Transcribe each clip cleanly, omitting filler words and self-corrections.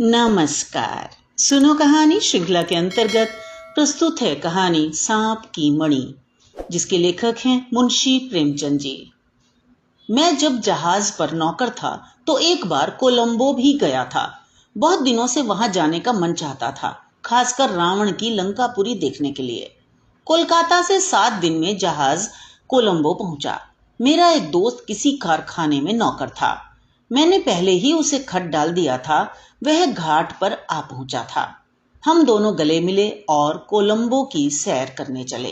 नमस्कार। सुनो कहानी श्रृंखला के अंतर्गत प्रस्तुत है कहानी सांप की मणि, जिसके लेखक हैं मुंशी प्रेमचंद जी। मैं जब जहाज पर नौकर था तो एक बार कोलंबो भी गया था। बहुत दिनों से वहां जाने का मन चाहता था, खासकर रावण की लंकापुरी देखने के लिए। कोलकाता से 7 दिन में जहाज कोलंबो पहुंचा। मेरा एक दोस्त किसी कारखाने में नौकर था। मैंने पहले ही उसे खत डाल दिया था। वह घाट पर आ पहुंचा था। हम दोनों गले मिले और कोलंबो की सैर करने चले।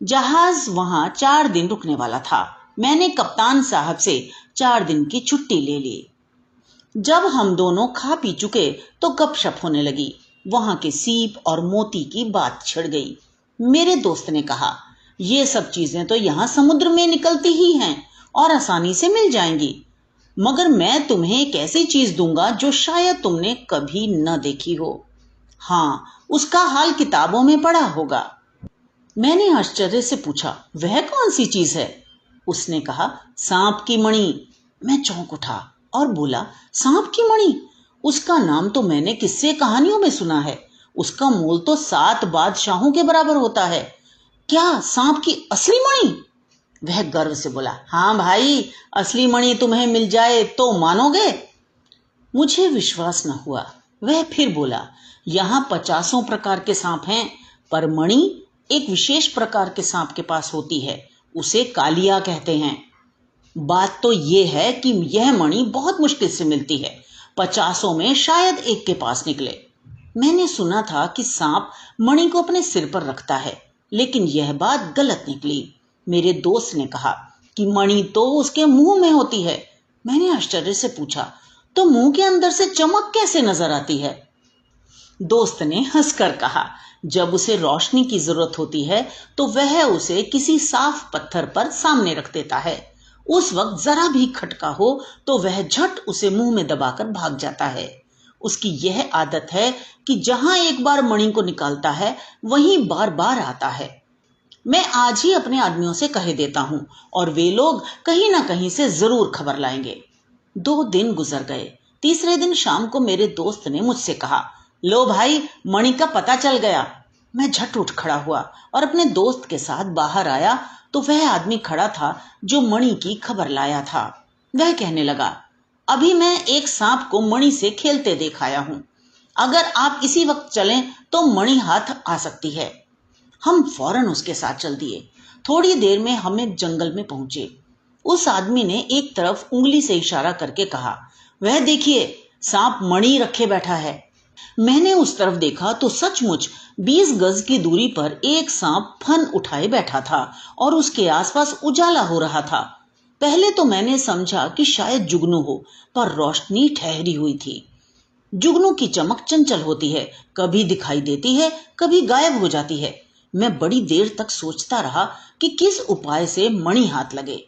जहाज वहां 4 दिन रुकने वाला था। मैंने कप्तान साहब से 4 दिन की छुट्टी ले ली। जब हम दोनों खा पी चुके तो गपशप होने लगी। वहां के सीप और मोती की बात छिड़ गई। मेरे दोस्त ने कहा, ये सब चीजें तो यहाँ समुद्र में निकलती ही हैं और आसानी से मिल जाएंगी, मगर मैं तुम्हें एक ऐसी चीज दूंगा जो शायद तुमने कभी न देखी हो। हाँ, उसका हाल किताबों में पढ़ा होगा। मैंने आश्चर्य से पूछा, वह कौन सी चीज है? उसने कहा, सांप की मणि। मैं चौंक उठा और बोला, सांप की मणि? उसका नाम तो मैंने किस्से कहानियों में सुना है। उसका मोल तो 7 बादशाहों के बराबर होता है। क्या सांप की असली मणि? वह गर्व से बोला, हाँ भाई, असली मणि तुम्हें मिल जाए तो मानोगे? मुझे विश्वास न हुआ। वह फिर बोला, यहाँ 50 प्रकार के सांप हैं, पर मणि एक विशेष प्रकार के सांप के पास होती है। उसे कालिया कहते हैं। बात तो यह है कि यह मणि बहुत मुश्किल से मिलती है। 50 में शायद एक के पास निकले। मैंने सुना था कि सांप मणि को अपने सिर पर रखता है, लेकिन यह बात गलत निकली। मेरे दोस्त ने कहा कि मणि तो उसके मुंह में होती है। मैंने आश्चर्य से पूछा, तो मुंह के अंदर से चमक कैसे नजर आती है? दोस्त ने हंसकर कहा, जब उसे रोशनी की जरूरत होती है तो वह उसे किसी साफ पत्थर पर सामने रख देता है। उस वक्त जरा भी खटका हो तो वह झट उसे मुंह में दबाकर भाग जाता है। उसकी यह आदत है कि जहां एक बार मणि को निकालता है वहीं बार बार आता है। मैं आज ही अपने आदमियों से कह देता हूं और वे लोग कहीं ना कहीं से जरूर खबर लाएंगे। 2 दिन गुजर गए। तीसरे दिन शाम को मेरे दोस्त ने मुझसे कहा, लो भाई, मणि का पता चल गया। मैं झट उठ खड़ा हुआ और अपने दोस्त के साथ बाहर आया तो वह आदमी खड़ा था जो मणि की खबर लाया था। वह कहने लगा, अभी मैं एक सांप को मणि से खेलते देख आया हूं। अगर आप इसी वक्त चलें तो मणि हाथ आ सकती है। हम फौरन उसके साथ चल दिए। थोड़ी देर में हम एक जंगल में पहुंचे। उस आदमी ने एक तरफ उंगली से इशारा करके कहा, वह देखिए, सांप मणि रखे बैठा है। मैंने उस तरफ देखा तो सचमुच 20 गज की दूरी पर एक सांप फन उठाए बैठा था और उसके आसपास उजाला हो रहा था। पहले तो मैंने समझा कि शायद जुगनू हो, पर रोशनी ठहरी हुई थी। जुगनू की चमक चंचल होती है, कभी दिखाई देती है, कभी गायब हो जाती है। मैं बड़ी देर तक सोचता रहा कि किस उपाय से मणि हाथ लगे।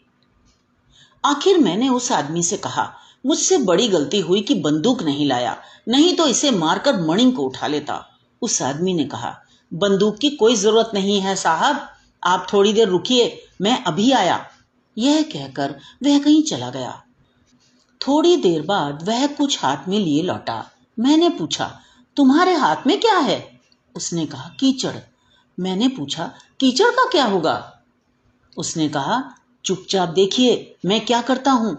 आखिर मैंने उस आदमी से कहा, मुझसे बड़ी गलती हुई कि बंदूक नहीं लाया, नहीं तो इसे मारकर मणि को उठा लेता। उस आदमी ने कहा, बंदूक की कोई जरूरत नहीं है साहब, आप थोड़ी देर रुकिए, मैं अभी आया। यह कहकर वह कहीं चला गया। थोड़ी देर बाद वह कुछ हाथ में लिए लौटा। मैंने पूछा, तुम्हारे हाथ में क्या है? उसने कहा, कीचड़। मैंने पूछा, कीचड़ का क्या होगा? उसने कहा, चुपचाप देखिए मैं क्या करता हूं।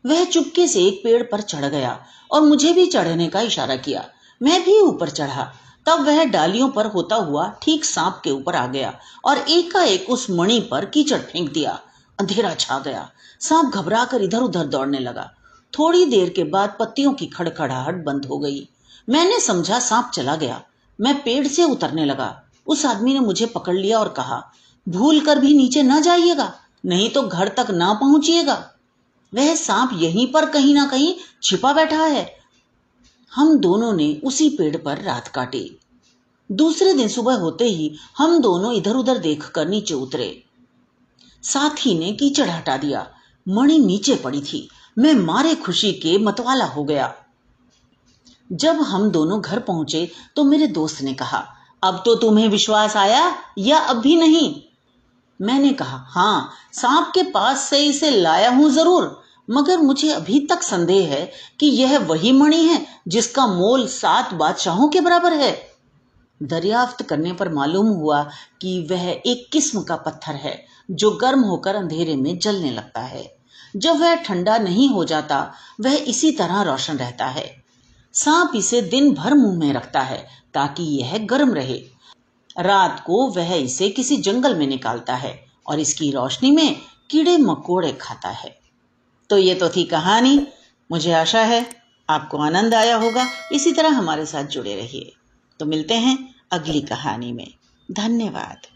वह चुपके से एक पेड़ पर चढ़ गया और मुझे भी चढ़ने का इशारा किया। मैं भी ऊपर चढ़ा। तब वह डालियों पर होता हुआ ठीक सांप के ऊपर आ गया और एकाएक उस मणि पर कीचड़ फेंक दिया। अंधेरा छा गया। सांप घबराकर इधर उधर दौड़ने लगा। थोड़ी देर के बाद पत्तियों की खड़खड़ाहट बंद हो गई। मैंने समझा सांप चला गया। मैं पेड़ से उतरने लगा। उस आदमी ने मुझे पकड़ लिया और कहा, भूल कर भी नीचे न जाइएगा, नहीं तो घर तक ना पहुंचिएगा। वह सांप यहीं पर कहीं ना कहीं छिपा बैठा है। हम दोनों ने उसी पेड़ पर रात काटी। दूसरे दिन सुबह होते ही हम दोनों इधर उधर देखकर नीचे उतरे। साथी ने कीचड़ हटा दिया। मणि नीचे पड़ी थी। मैं मारे खुशी के मतवाला हो गया। जब हम दोनों घर पहुंचे तो मेरे दोस्त ने कहा, अब तो तुम्हें विश्वास आया या अब भी नहीं? मैंने कहा, हाँ, सांप के पास से इसे लाया हूं जरूर, मगर मुझे अभी तक संदेह है कि यह वही मणि है जिसका मोल 7 बादशाहों के बराबर है। दरियाफ्त करने पर मालूम हुआ कि वह एक किस्म का पत्थर है जो गर्म होकर अंधेरे में जलने लगता है। जब वह ठंडा नहीं हो जाता वह इसी तरह रोशन रहता है। सांप इसे दिन भर मुंह में रखता है ताकि यह गर्म रहे। रात को वह इसे किसी जंगल में निकालता है और इसकी रोशनी में कीड़े मकोड़े खाता है। तो ये तो थी कहानी। मुझे आशा है आपको आनंद आया होगा। इसी तरह हमारे साथ जुड़े रहिए। तो मिलते हैं अगली कहानी में। धन्यवाद।